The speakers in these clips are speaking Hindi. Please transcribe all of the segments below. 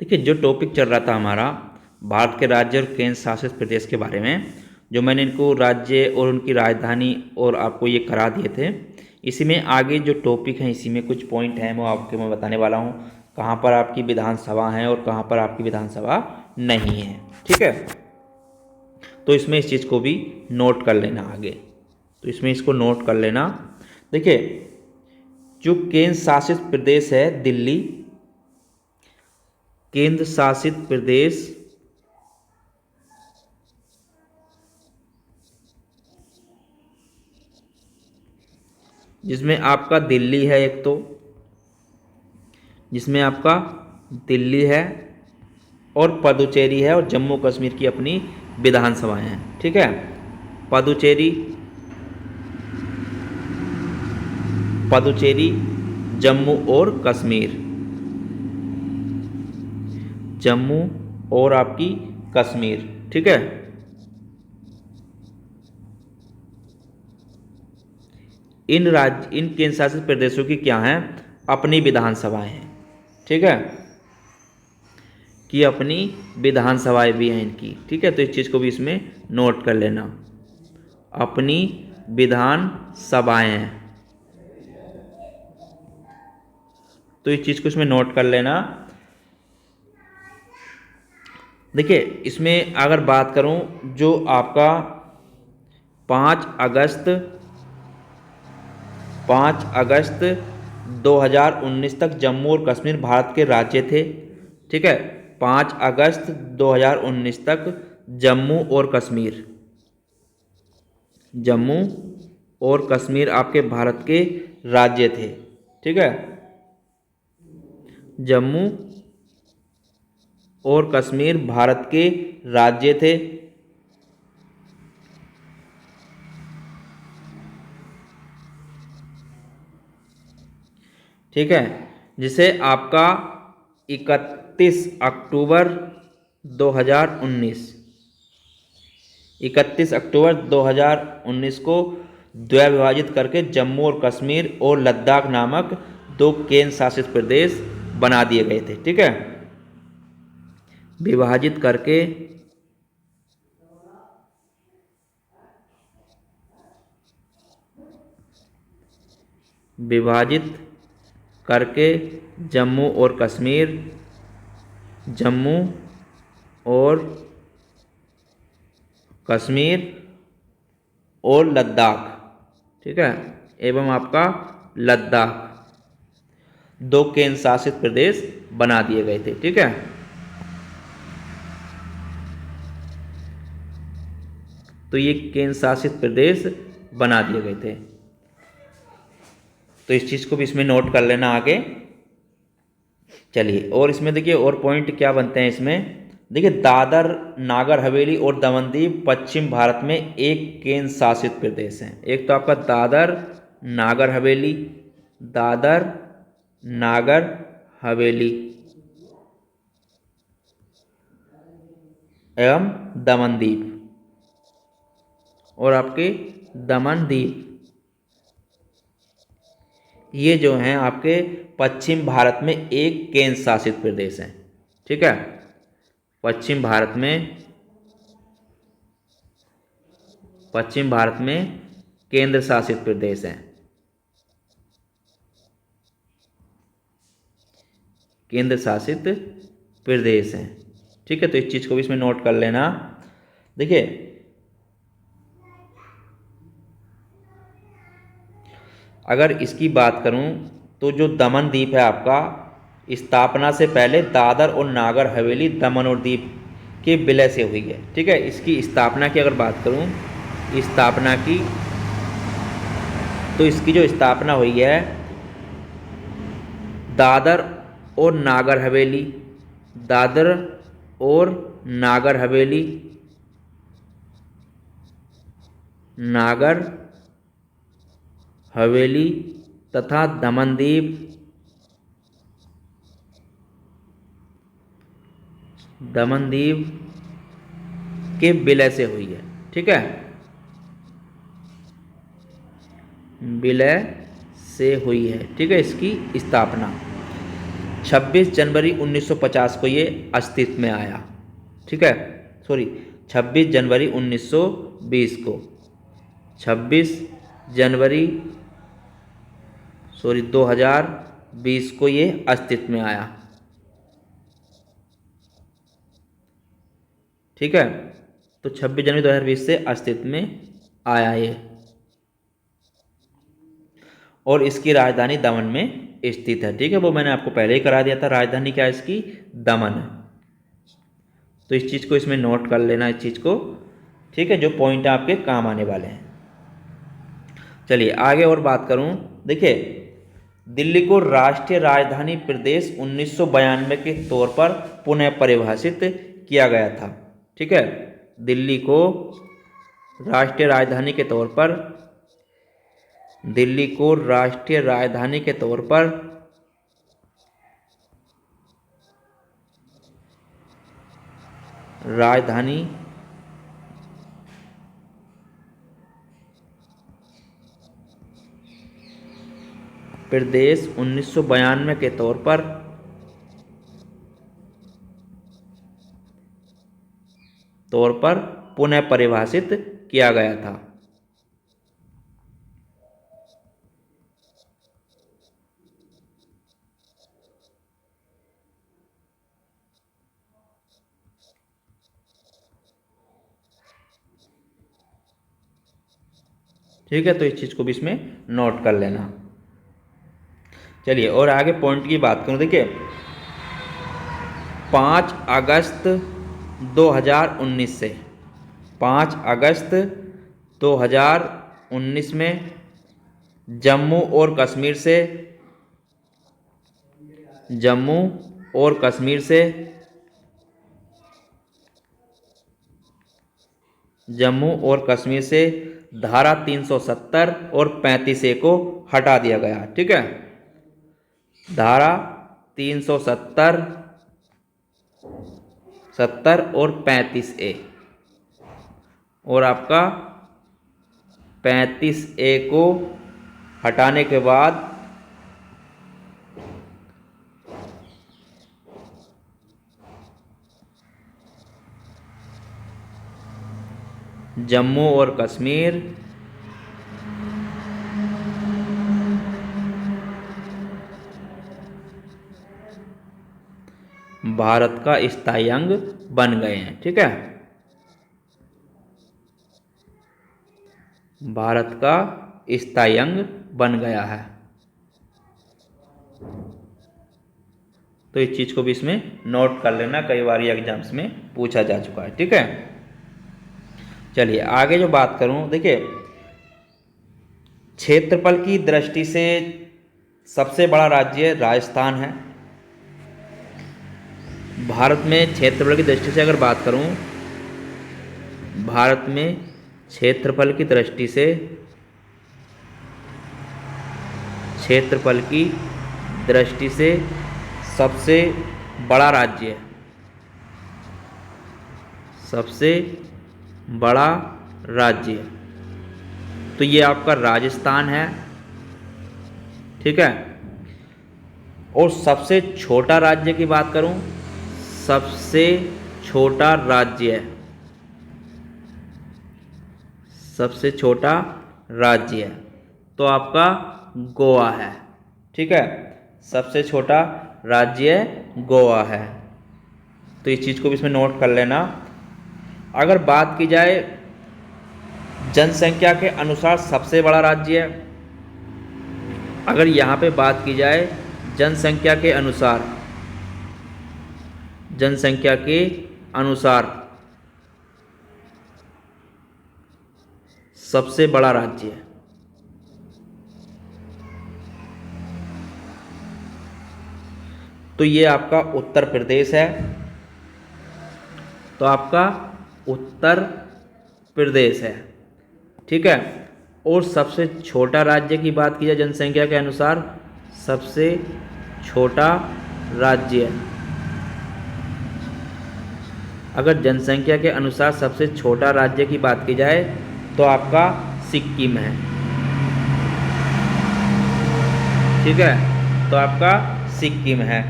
देखिए, जो टॉपिक चल रहा था हमारा भारत के राज्य और केंद्र शासित प्रदेश के बारे में, जो मैंने इनको राज्य और उनकी राजधानी और आपको ये करा दिए थे, इसी में आगे जो टॉपिक हैं इसी में कुछ पॉइंट हैं वो आपको मैं बताने वाला हूँ। कहाँ पर आपकी विधानसभा है और कहाँ पर आपकी विधानसभा नहीं है, ठीक है। तो इसमें इस चीज़ को भी नोट कर लेना आगे, तो इसमें इसको नोट कर लेना। देखिए, जो केंद्र शासित प्रदेश है दिल्ली, केंद्र शासित प्रदेश जिसमें आपका दिल्ली है, एक तो जिसमें आपका दिल्ली है और पुदुचेरी है और जम्मू कश्मीर की अपनी विधानसभाएं हैं, ठीक है। पुदुचेरी, पुदुचेरी, जम्मू और कश्मीर, जम्मू और आपकी कश्मीर, ठीक है। इन केंद्र शासित प्रदेशों की क्या हैं, अपनी विधानसभाएं हैं, ठीक है, कि अपनी विधानसभाएं भी हैं इनकी, ठीक है। तो इस चीज़ को भी इसमें नोट कर लेना, अपनी विधानसभाएं हैं, तो इस चीज़ को इसमें नोट कर लेना। देखिए, इसमें अगर बात करूं, जो आपका 5 अगस्त 2019 तक जम्मू और कश्मीर भारत के राज्य थे, ठीक है। 5 अगस्त 2019 तक जम्मू और कश्मीर, जम्मू और कश्मीर आपके भारत के राज्य थे, ठीक है। जम्मू और कश्मीर भारत के राज्य थे, ठीक है। जिसे आपका 31 अक्टूबर 2019 31 अक्टूबर 2019 को द्वैविभाजित करके जम्मू और कश्मीर और लद्दाख नामक 2 केंद्र शासित प्रदेश बना दिए गए थे, ठीक है। विभाजित करके विभाजित करके जम्मू और कश्मीर, जम्मू और कश्मीर और लद्दाख, ठीक है, एवं आपका लद्दाख 2 केंद्र शासित प्रदेश बना दिए गए थे, ठीक है। तो ये केंद्र शासित प्रदेश बना दिए गए थे, तो इस चीज़ को भी इसमें नोट कर लेना आगे। चलिए, और इसमें देखिए और पॉइंट क्या बनते हैं इसमें। देखिए, दादर नागर हवेली और दमनदीव पश्चिम भारत में एक केंद्र शासित प्रदेश हैं। एक तो आपका दादर नागर हवेली, दादर नागर हवेली एवं दमनदीव, और आपके दमनदीव, ये जो हैं आपके पश्चिम भारत में एक केंद्र शासित प्रदेश हैं, ठीक है। पश्चिम भारत में केंद्र शासित प्रदेश हैं, केंद्र शासित प्रदेश हैं, ठीक है। तो इस चीज़ को भी इसमें नोट कर लेना। देखिए, अगर इसकी बात करूं तो जो दमन द्वीप है आपका, स्थापना से पहले दादर और नागर हवेली दमन और दीव के विलय से हुई है, ठीक है। इसकी स्थापना की अगर बात करूं, स्थापना की, तो इसकी जो स्थापना हुई है दादर और नागर हवेली, दादर और नागर हवेली, नागर हवेली तथा दमनदीव, दमनदीव के विलय से हुई है, ठीक है। विलय से हुई है, ठीक है, इसकी स्थापना। 26 जनवरी 1950 को ये अस्तित्व में आया। ठीक है, सॉरी 26 जनवरी 1920 को, 26 जनवरी 2020 को ये अस्तित्व में आया। ठीक है, तो 26 जनवरी 2020 से अस्तित्व में आया ये, और इसकी राजधानी दमन में स्थित है। ठीक है, वो मैंने आपको पहले ही करा दिया था, राजधानी क्या है इसकी, दमन है। तो इस चीज़ को इसमें नोट कर लेना, इस चीज़ को। ठीक है, जो पॉइंट आपके काम आने वाले हैं। चलिए आगे और बात करूं, देखिए दिल्ली को राष्ट्रीय राजधानी प्रदेश 1992 के तौर पर पुनः परिभाषित किया गया था। ठीक है, दिल्ली को राष्ट्रीय राजधानी के तौर पर, दिल्ली को राष्ट्रीय राजधानी के तौर पर राजधानी प्रदेश 1992 के तौर पर पुनः परिभाषित किया गया था। ठीक है, तो इस चीज़ को भी इसमें नोट कर लेना। चलिए और आगे पॉइंट की बात करूं, देखिए 5 अगस्त 2019 से, 5 अगस्त 2019 में जम्मू और कश्मीर से, जम्मू और कश्मीर से, जम्मू और कश्मीर से धारा 370 और 35A को हटा दिया गया। ठीक है, धारा 370, 70 और 35A, और आपका 35A को हटाने के बाद जम्मू और कश्मीर भारत का स्थायी अंग बन गए हैं। ठीक है, भारत का स्थायी अंग बन गया है। तो इस चीज को भी इसमें नोट कर लेना, कई बार एग्जाम्स में पूछा जा चुका है। ठीक है, चलिए आगे जो बात करूं, देखिए क्षेत्रफल की दृष्टि से सबसे बड़ा राज्य राजस्थान है। भारत में क्षेत्रफल की दृष्टि से अगर बात करूं, भारत में क्षेत्रफल की दृष्टि से, क्षेत्रफल की दृष्टि से सबसे बड़ा राज्य, सबसे बड़ा राज्य तो ये आपका राजस्थान है। ठीक है, और सबसे छोटा राज्य की बात करूं, सबसे छोटा राज्य, सबसे छोटा राज्य तो आपका गोवा है। ठीक है, सबसे छोटा राज्य गोवा है। तो इस चीज़ को भी इसमें नोट कर लेना। अगर बात की जाए जनसंख्या के अनुसार सबसे बड़ा राज्य, अगर यहाँ पे बात की जाए जनसंख्या के अनुसार, जनसंख्या के अनुसार सबसे बड़ा राज्य तो ये आपका उत्तर प्रदेश है। तो आपका उत्तर प्रदेश है। ठीक है, और सबसे छोटा राज्य की बात की जाए जनसंख्या के अनुसार, सबसे छोटा राज्य, अगर जनसंख्या के अनुसार सबसे छोटा राज्य की बात की जाए तो आपका सिक्किम है। ठीक है, तो आपका सिक्किम है।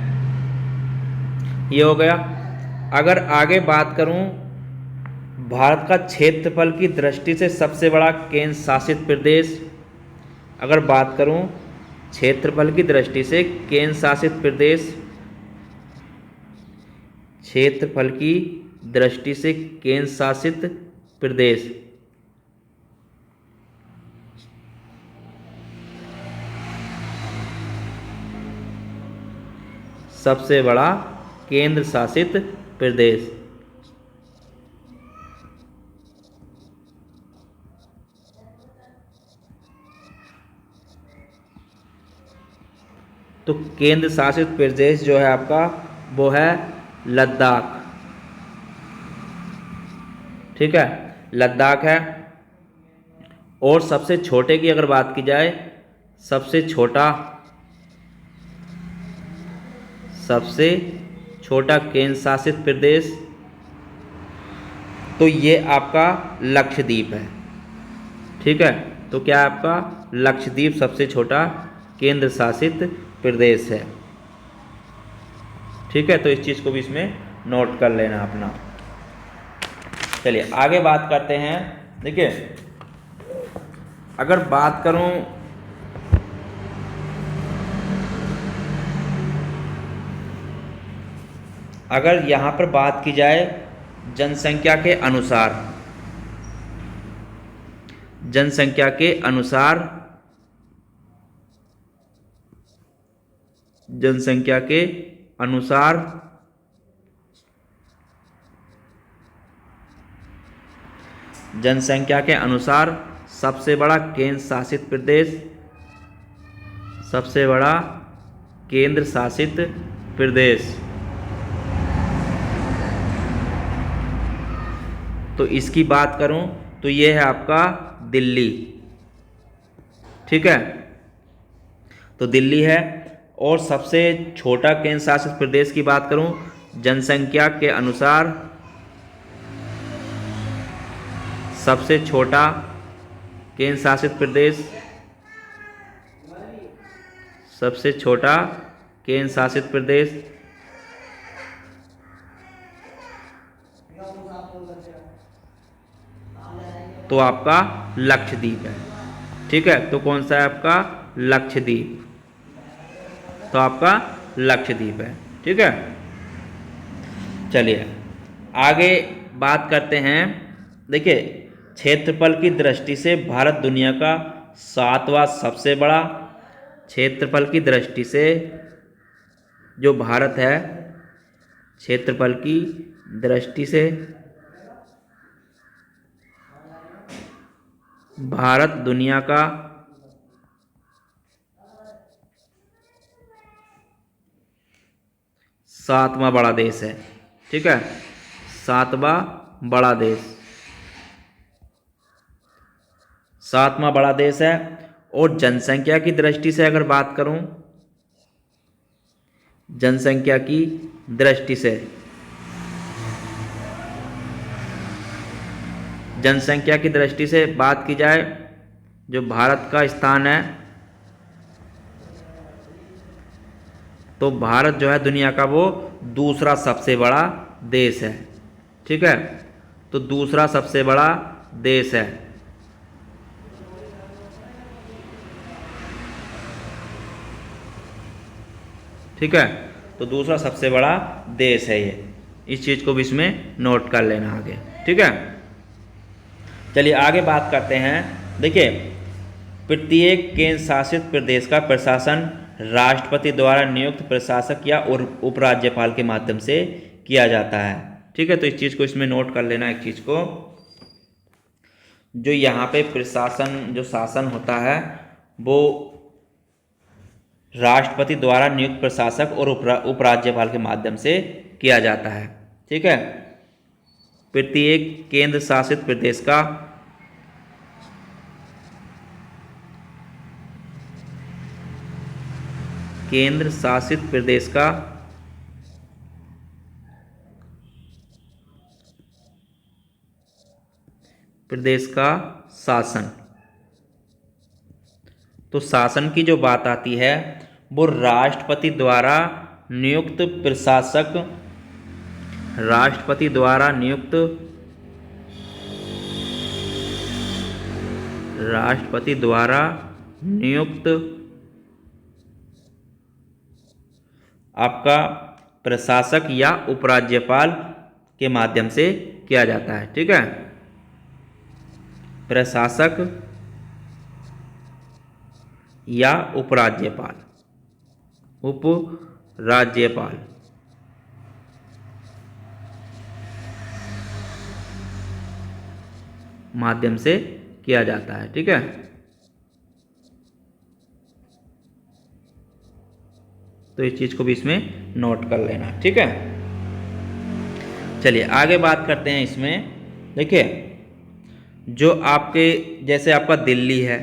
ये हो गया। अगर आगे बात करूं, भारत का क्षेत्रफल की दृष्टि से सबसे बड़ा केंद्र शासित प्रदेश, अगर बात करूं क्षेत्रफल की दृष्टि से केंद्र शासित प्रदेश, क्षेत्रफल की दृष्टि से केंद्र शासित प्रदेश, सबसे बड़ा केंद्र शासित प्रदेश, तो केंद्र शासित प्रदेश जो है आपका वो है लद्दाख। ठीक है, लद्दाख है। और सबसे छोटे की अगर बात की जाए, सबसे छोटा केंद्र शासित प्रदेश, तो ये आपका लक्षद्वीप है। ठीक है, तो क्या है आपका लक्षद्वीप सबसे छोटा केंद्र शासित प्रदेश है। ठीक है, तो इस चीज़ को भी इसमें नोट कर लेना अपना। चलिए आगे बात करते हैं। देखिए, अगर बात करूं अगर यहाँ पर बात की जाए जनसंख्या के अनुसार, जनसंख्या के अनुसार, जनसंख्या के अनुसार जनसंख्या के अनुसार सबसे बड़ा केंद्र शासित प्रदेश, सबसे बड़ा केंद्र शासित प्रदेश, तो इसकी बात करूं तो ये है आपका दिल्ली। ठीक है, तो दिल्ली है। और सबसे छोटा केंद्र शासित प्रदेश की बात करूं जनसंख्या के अनुसार, सबसे छोटा केंद्र शासित प्रदेश, सबसे छोटा केंद्र शासित प्रदेश, तो आपका लक्षद्वीप है। ठीक है, तो कौन सा है आपका लक्षद्वीप, तो आपका लक्षद्वीप है। ठीक है, चलिए आगे बात करते हैं। देखिए, क्षेत्रफल की दृष्टि से भारत दुनिया का 7वां सबसे बड़ा, क्षेत्रफल की दृष्टि से जो भारत है, क्षेत्रफल की दृष्टि से भारत दुनिया का 7वां बड़ा देश है। ठीक है, 7वां बड़ा देश, 7वां बड़ा देश है। और जनसंख्या की दृष्टि से अगर बात करूं, जनसंख्या की दृष्टि से, जनसंख्या की दृष्टि से बात की जाए, जो भारत का स्थान है, तो भारत जो है दुनिया का वो दूसरा सबसे बड़ा देश है। ठीक है, तो दूसरा सबसे बड़ा देश है। ठीक है, तो दूसरा सबसे बड़ा देश है ये, इस चीज़ को भी इसमें नोट कर लेना आगे। ठीक है, चलिए आगे बात करते हैं। देखिए, प्रत्येक केंद्र शासित प्रदेश का प्रशासन राष्ट्रपति द्वारा नियुक्त प्रशासक या उपराज्यपाल के माध्यम से किया जाता है। ठीक है, तो इस चीज़ को इसमें नोट कर लेना। एक चीज़ को, जो यहाँ पे प्रशासन, जो शासन होता है, वो राष्ट्रपति द्वारा नियुक्त प्रशासक और उपराज्यपाल के माध्यम से किया जाता है। ठीक है, प्रत्येक केंद्र शासित प्रदेश का केंद्र शासित प्रदेश का शासन, तो शासन की जो बात आती है वो राष्ट्रपति द्वारा नियुक्त प्रशासक राष्ट्रपति द्वारा नियुक्त, राष्ट्रपति द्वारा नियुक्त आपका प्रशासक या उपराज्यपाल के माध्यम से किया जाता है। ठीक है, प्रशासक या उपराज्यपाल, उपराज्यपाल माध्यम से किया जाता है। ठीक है, तो इस चीज को भी इसमें नोट कर लेना। ठीक है, चलिए आगे बात करते हैं। इसमें देखिए, जो आपके जैसे आपका दिल्ली है,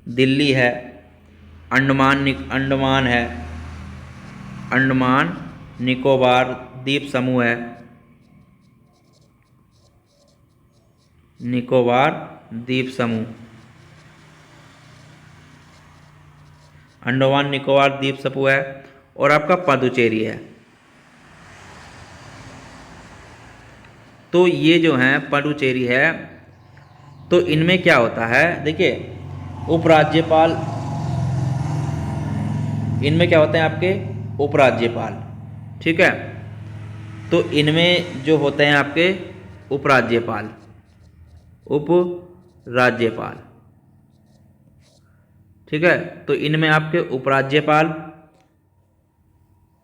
दिल्ली है, अंडमान है, अंडमान निकोबार द्वीप समूह है, निकोबार द्वीप समूह, अंडमान निकोबार द्वीप समूह है, और आपका पुडुचेरी है। तो ये जो है पुडुचेरी है, तो इनमें क्या होता है, देखिए उपराज्यपाल, इनमें क्या होते हैं आपके उपराज्यपाल। ठीक है, तो इनमें जो होते हैं आपके उपराज्यपाल, उपराज्यपाल। ठीक है, तो इनमें आपके उपराज्यपाल,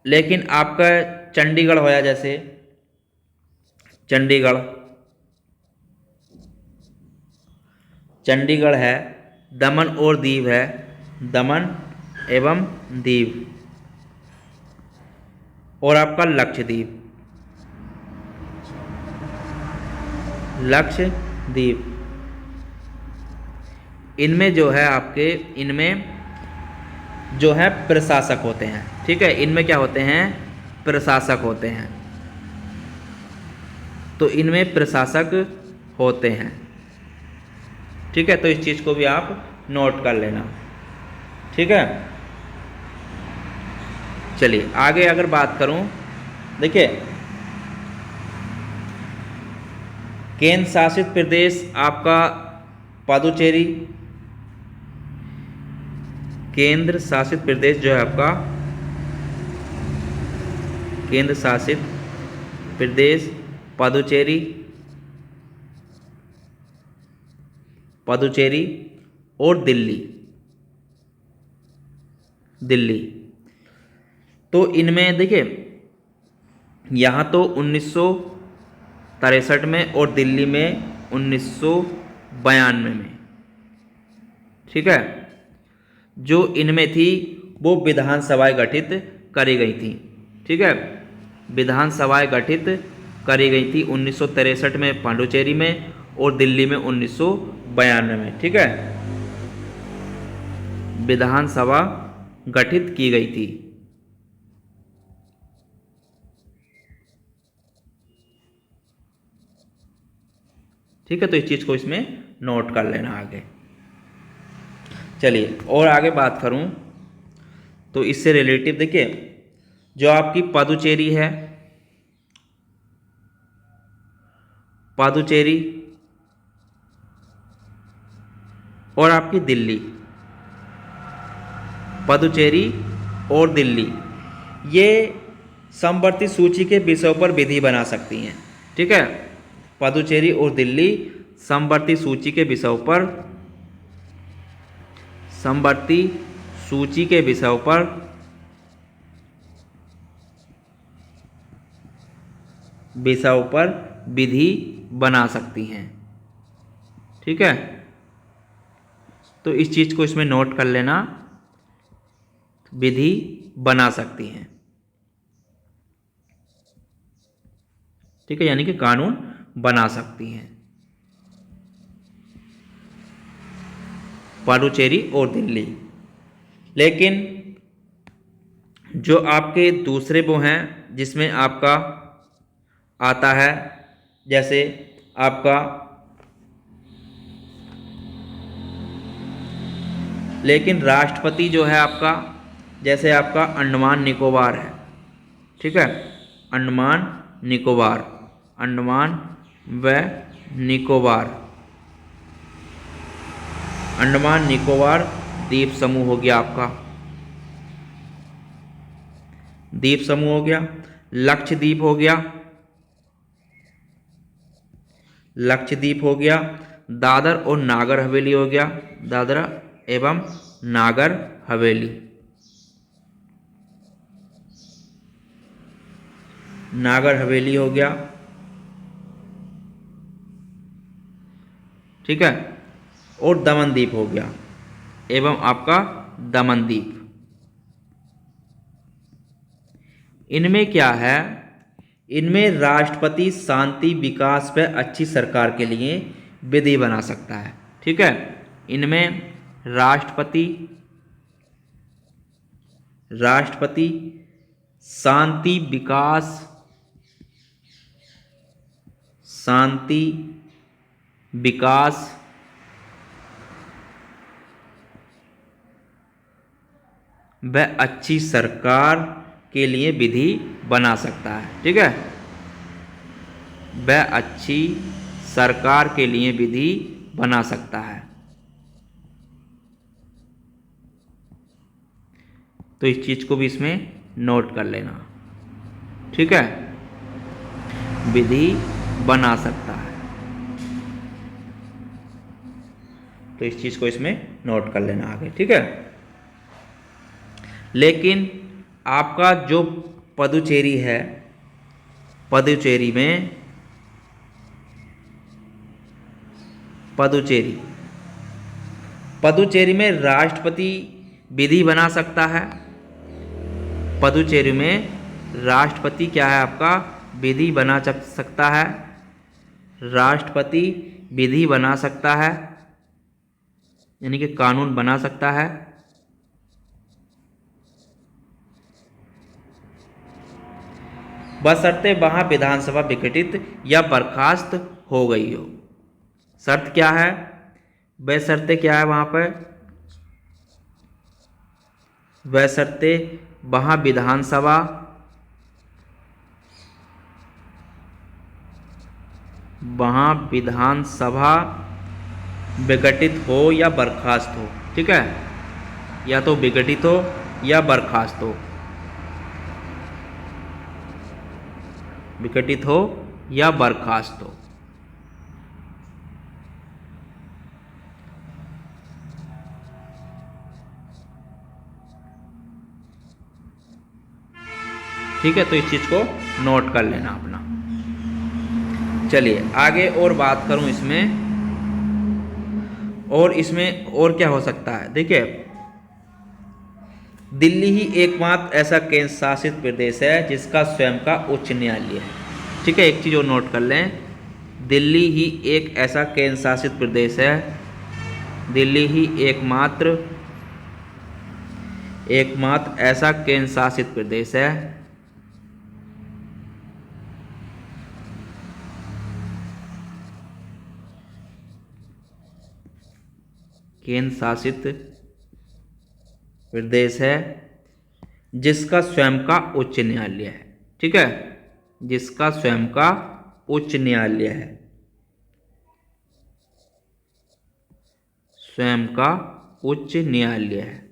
लेकिन आपका चंडीगढ़ होया, जैसे चंडीगढ़, चंडीगढ़ है, दमन और दीव है, दमन एवं दीव, और आपका लक्षद्वीप, लक्षद्वीप। इनमें जो है आपके, इनमें जो है प्रशासक होते हैं। ठीक है, इनमें क्या होते हैं, प्रशासक होते हैं। तो इनमें प्रशासक होते हैं। ठीक है, तो इस चीज को भी आप नोट कर लेना। ठीक है, चलिए आगे अगर बात करूं, देखिए केंद्र शासित प्रदेश आपका पुडुचेरी, केंद्र शासित प्रदेश जो है आपका, केंद्र शासित प्रदेश पुडुचेरी, पुडुचेरी और दिल्ली, दिल्ली। तो इनमें देखिए, यहाँ तो 1963 में और दिल्ली में 1992 में। ठीक है, जो इनमें थी वो विधानसभाएं गठित करी गई थी। ठीक है, विधानसभाएं गठित करी गई थी 1963 में पुडुचेरी में, और दिल्ली में 1992 में। ठीक है, विधानसभा गठित की गई थी। ठीक है, तो इस चीज को इसमें नोट कर लेना आगे। चलिए और आगे बात करूं, तो इससे रिलेटिव देखिए, जो आपकी पुडुचेरी है, पुडुचेरी और आपकी दिल्ली, पुडुचेरी और दिल्ली, ये समवर्ती सूची के विषयों पर विधि बना सकती हैं। ठीक है, पुडुचेरी और दिल्ली समवर्ती सूची के विषयों पर, समवर्ती सूची के विषयों पर विधि बना सकती हैं। ठीक है, तो इस चीज को इसमें नोट कर लेना, विधि बना सकती हैं। ठीक है, यानी कि कानून बना सकती हैं, पुडुचेरी और दिल्ली। लेकिन जो आपके दूसरे वो हैं, जिसमें आपका आता है, जैसे आपका, लेकिन राष्ट्रपति जो है आपका, जैसे आपका अंडमान निकोबार है। ठीक है, अंडमान निकोबार, अंडमान व निकोबार, अंडमान निकोबार द्वीप समूह हो गया आपका, द्वीप समूह हो गया। लक्षद्वीप हो गया, लक्षद्वीप हो गया। दादर और नागर हवेली हो गया, दादरा एवं नागर हवेली, नागर हवेली हो गया, ठीक है। और दमन द्वीप हो गया एवं आपका दमन द्वीप। इनमें क्या है, इनमें राष्ट्रपति शांति, विकास व अच्छी सरकार के लिए विधि बना सकता है, ठीक है। इनमें राष्ट्रपति शांति, विकास, शांति, विकास व अच्छी सरकार के लिए विधि बना सकता है, ठीक है। वह अच्छी सरकार के लिए विधि बना सकता है। तो इस चीज को भी इसमें नोट कर लेना, ठीक है। विधि बना सकता है, तो इस चीज को इसमें नोट कर लेना आगे, ठीक है। लेकिन आपका जो पुदुचेरी है, पुदुचेरी में पुदुचेरी में राष्ट्रपति विधि बना सकता है। पुदुचेरी में राष्ट्रपति क्या है आपका, विधि बना सकता है, राष्ट्रपति विधि बना सकता है, यानी कि कानून बना सकता है। बशर्ते वहां विधानसभा विघटित या बर्खास्त हो गई हो। शर्त क्या है, बशर्ते क्या है वहां पर, बशर्ते वहां विधानसभा विघटित हो या बर्खास्त हो, ठीक है। या तो विघटित हो या बर्खास्त हो, विघटित हो या बर्खास्त हो। ठीक है, तो इस चीज को नोट कर लेना अपना। चलिए आगे और बात करूं इसमें, और इसमें और क्या हो सकता है। देखिए, दिल्ली ही एकमात्र ऐसा केंद्र शासित प्रदेश है जिसका स्वयं का उच्च न्यायालय है, ठीक है। एक चीज और नोट कर लें, दिल्ली ही एक ऐसा केंद्र शासित प्रदेश है, दिल्ली ही एकमात्र ऐसा केंद्र शासित प्रदेश है केंद्र शासित प्रदेश है जिसका स्वयं का उच्च न्यायालय है, ठीक है, जिसका स्वयं का उच्च न्यायालय है, स्वयं का उच्च न्यायालय है।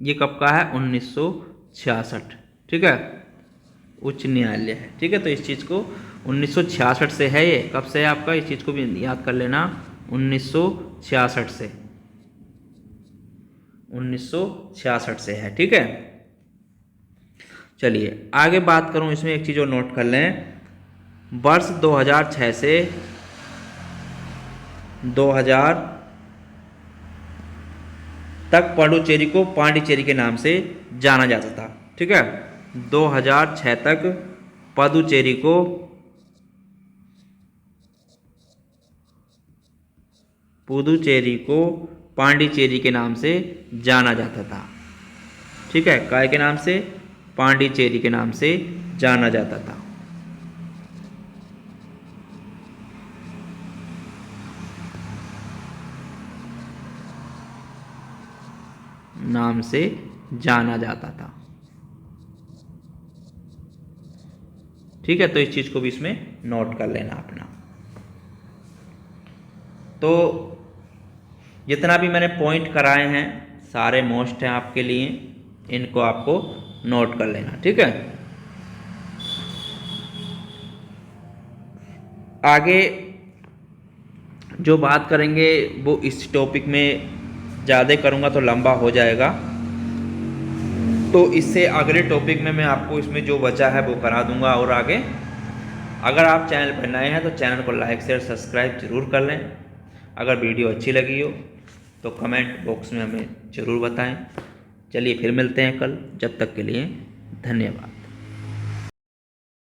ये कब का है, 1966, ठीक है, उच्च न्यायालय है, ठीक है। तो इस चीज को 1966 से है, ये कब से है आपका, इस चीज को भी याद कर लेना, 1966 से, 1966 से है, ठीक है। चलिए आगे बात करूं इसमें, एक चीज और नोट कर लें, वर्ष 2006 से 2000 तक पुडुचेरी को पांडिचेरी के नाम से जाना जाता था, ठीक है। 2006 तक पुडुचेरी को पांडिचेरी के नाम से जाना जाता था, ठीक है। काय के नाम से, पांडिचेरी के नाम से जाना जाता था। नाम से जाना जाता था। ठीक है, तो इस चीज़ को भी इसमें नोट कर लेना अपना। तो जितना भी मैंने पॉइंट कराए हैं सारे मोस्ट हैं आपके लिए, इनको आपको नोट कर लेना। ठीक है, आगे जो बात करेंगे वो इस टॉपिक में ज़्यादा करूँगा तो लंबा हो जाएगा, तो इससे अगले टॉपिक में मैं आपको इसमें जो बचा है वो करा दूंगा। और आगे अगर आप चैनल पर नए हैं तो चैनल को लाइक शेयर सब्सक्राइब जरूर कर लें। अगर वीडियो अच्छी लगी हो तो कमेंट बॉक्स में हमें ज़रूर बताएं। चलिए फिर मिलते हैं कल, जब तक के लिए धन्यवाद।